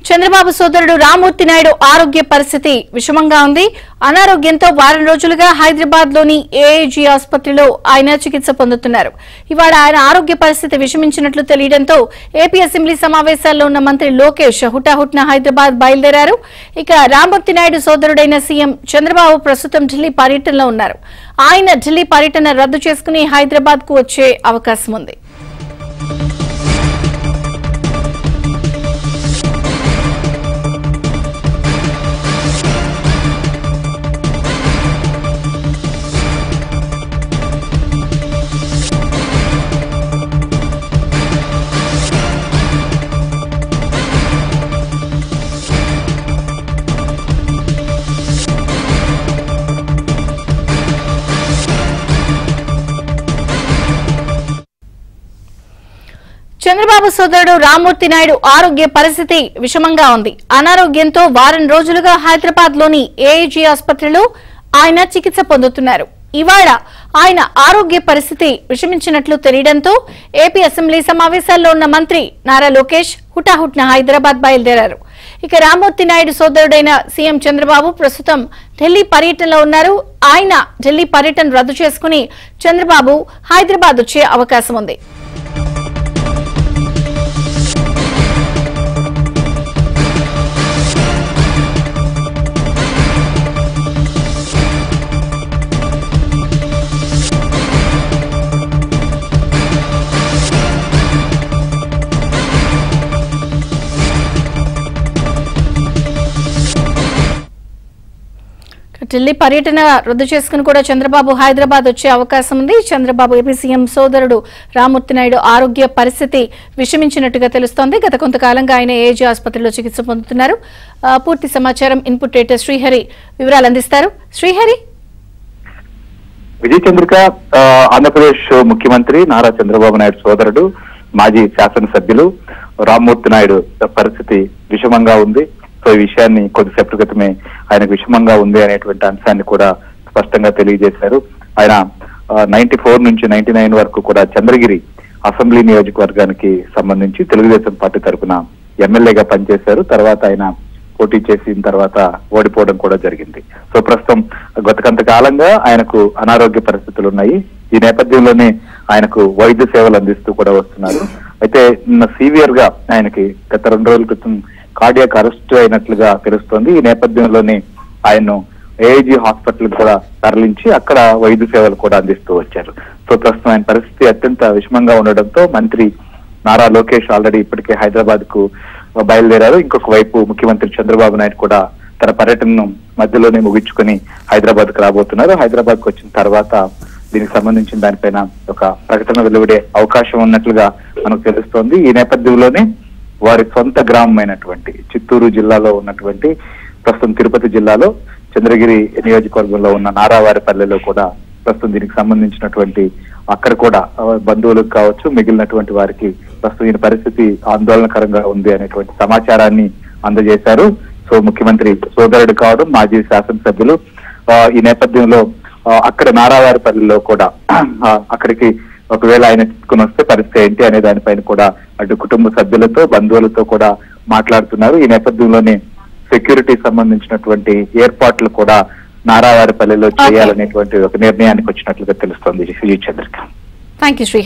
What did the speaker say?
చంద్రబాబు సోదరుడు రామ్మూర్తి నాయుడు ఆరోగ్య పరిస్థితి విషమంగా ఉంది. అనారోగ్యంతో వారం రోజులుగా హైదరాబాద్ లోని ఏఐజీ ఆసుపత్రిలో ఆయన చికిత్స పొందుతున్నారు. ఇవాళ ఆయన ఆరోగ్య పరిస్థితి విషమించినట్లు తెలియడంతో ఏపీ అసెంబ్లీ సమావేశాల్లో ఉన్న మంత్రి లోకేష్ హుటాహుటిన హైదరాబాద్ బయలుదేరారు. ఇక రామ్మూర్తి నాయుడు సోదరుడైన సీఎం చంద్రబాబు ప్రస్తుతం ఢిల్లీ పర్యటనలో ఉన్నారు. ఆయన ఢిల్లీ పర్యటన రద్దు చేసుకుని హైదరాబాద్ కు వచ్చే అవకాశం ఉంది. చంద్రబాబు సోదరుడు రామ్మూర్తి నాయుడు ఆరోగ్య పరిస్థితి విషమంగా ఉంది. అనారోగ్యంతో వారం రోజులుగా హైదరాబాద్ లోని ఏఐజీ ఆసుపత్రిలో ఆయన చికిత్స పొందుతున్నారు. ఇవాళ ఆయన ఆరోగ్య పరిస్థితి విషమించినట్లు తెలియడంతో ఏపీ అసెంబ్లీ సమావేశాల్లో ఉన్న మంత్రి నారా లోకేష్ హుటాహుటిన హైదరాబాద్ బయలుదేరారు. ఇక రామ్మూర్తి నాయుడు సోదరుడైన సీఎం చంద్రబాబు ప్రస్తుతం ఢిల్లీ పర్యటనలో ఉన్నారు. ఆయన ఢిల్లీ పర్యటన రద్దు చేసుకుని చంద్రబాబు హైదరాబాద్ వచ్చే అవకాశం ఉంది. ఢిల్లీ పర్యటన రద్దు చేసుకుని కూడా చంద్రబాబు హైదరాబాద్ వచ్చే అవకాశం ఉంది. చంద్రబాబు ఏపీ సీఎం సోదరుడు రామ్మూర్తి నాయుడు ఆరోగ్య పరిస్థితి విషమించినట్టుగా తెలుస్తోంది. గత కొంతకాలంగా ఆయన ఏఐజీ ఆసుపత్రిలో చికిత్స పొందుతున్నారు. పూర్తి సమాచారం ఇన్పుట్ రైటర్ శ్రీహరి వివరాలు అందిస్తారు. శ్రీహరి. విజయ్ చంద్రిక ఆంధ్రప్రదేశ్ ముఖ్యమంత్రి నారా చంద్రబాబు నాయుడు సోదరుడు మాజీ శాసనసభ్యులు రామ్మూర్తి నాయుడు పరిస్థితి విషమంగా ఉంది. సో ఈ విషయాన్ని కొద్దిసేపటి క్రితమే ఆయనకు విషమంగా ఉంది అనేటువంటి అంశాన్ని కూడా స్పష్టంగా తెలియజేశారు. ఆయన 94 నుంచి 99 వరకు కూడా చంద్రగిరి అసెంబ్లీ నియోజకవర్గానికి సంబంధించి తెలుగుదేశం పార్టీ తరఫున ఎమ్మెల్యేగా పనిచేశారు. తర్వాత ఆయన పోటీ చేసిన తర్వాత ఓడిపోవడం కూడా జరిగింది. సో ప్రస్తుతం గత కొంతకాలంగా ఆయనకు అనారోగ్య పరిస్థితులు ఉన్నాయి. ఈ నేపథ్యంలోనే ఆయనకు వైద్య సేవలు అందిస్తూ కూడా వస్తున్నారు. అయితే సీవియర్ గా ఆయనకి గత 2 రోజుల క్రితం కార్డియాక్ అరెస్ట్ అయినట్లుగా తెలుస్తోంది. ఈ నేపథ్యంలోనే ఆయన్ను ఏఐజీ హాస్పిటల్ కూడా తరలించి అక్కడ వైద్య సేవలు కూడా అందిస్తూ వచ్చారు. సో ప్రస్తుతం ఆయన పరిస్థితి అత్యంత విషమంగా ఉండడంతో మంత్రి నారా లోకేష్ ఆల్రెడీ ఇప్పటికే హైదరాబాద్ కు బయలుదేరారు. ఇంకొక వైపు ముఖ్యమంత్రి చంద్రబాబు నాయుడు కూడా తన పర్యటనను మధ్యలోనే ముగించుకుని హైదరాబాద్ కు రాబోతున్నారు. హైదరాబాద్ కు వచ్చిన తర్వాత దీనికి సంబంధించిన దానిపైన ఒక ప్రకటన వెలువడే అవకాశం ఉన్నట్లుగా మనకు తెలుస్తోంది. ఈ నేపథ్యంలోనే వారి సొంత గ్రామమైనటువంటి చిత్తూరు జిల్లాలో ఉన్నటువంటి ప్రస్తుతం తిరుపతి జిల్లాలో చంద్రగిరి నియోజకవర్గంలో ఉన్న నారావారిపల్లెలో కూడా ప్రస్తుతం దీనికి సంబంధించినటువంటి అక్కడ కూడా బంధువులకు కావచ్చు మిగిలినటువంటి వారికి ప్రస్తుతం ఈ పరిస్థితి ఆందోళనకరంగా ఉంది అనేటువంటి సమాచారాన్ని అందజేశారు. సో ముఖ్యమంత్రి సోదరుడు కావడం మాజీ శాసనసభ్యులు ఈ నేపథ్యంలో అక్కడ నారావారిపల్లెలో కూడా అక్కడికి ఒకవేళ ఆయన తీసుకుని వస్తే పరిస్థితి ఏంటి అనే దానిపైన కూడా అటు కుటుంబ సభ్యులతో బంధువులతో కూడా మాట్లాడుతున్నారు. ఈ నేపథ్యంలోనే సెక్యూరిటీ సంబంధించినటువంటి ఏర్పాట్లు కూడా నారావారిపల్లెలో చేయాలనేటువంటి ఒక నిర్ణయానికి వచ్చినట్లుగా తెలుస్తోంది. విజయ్ చంద్రిక. థాంక్యూ శ్రీ.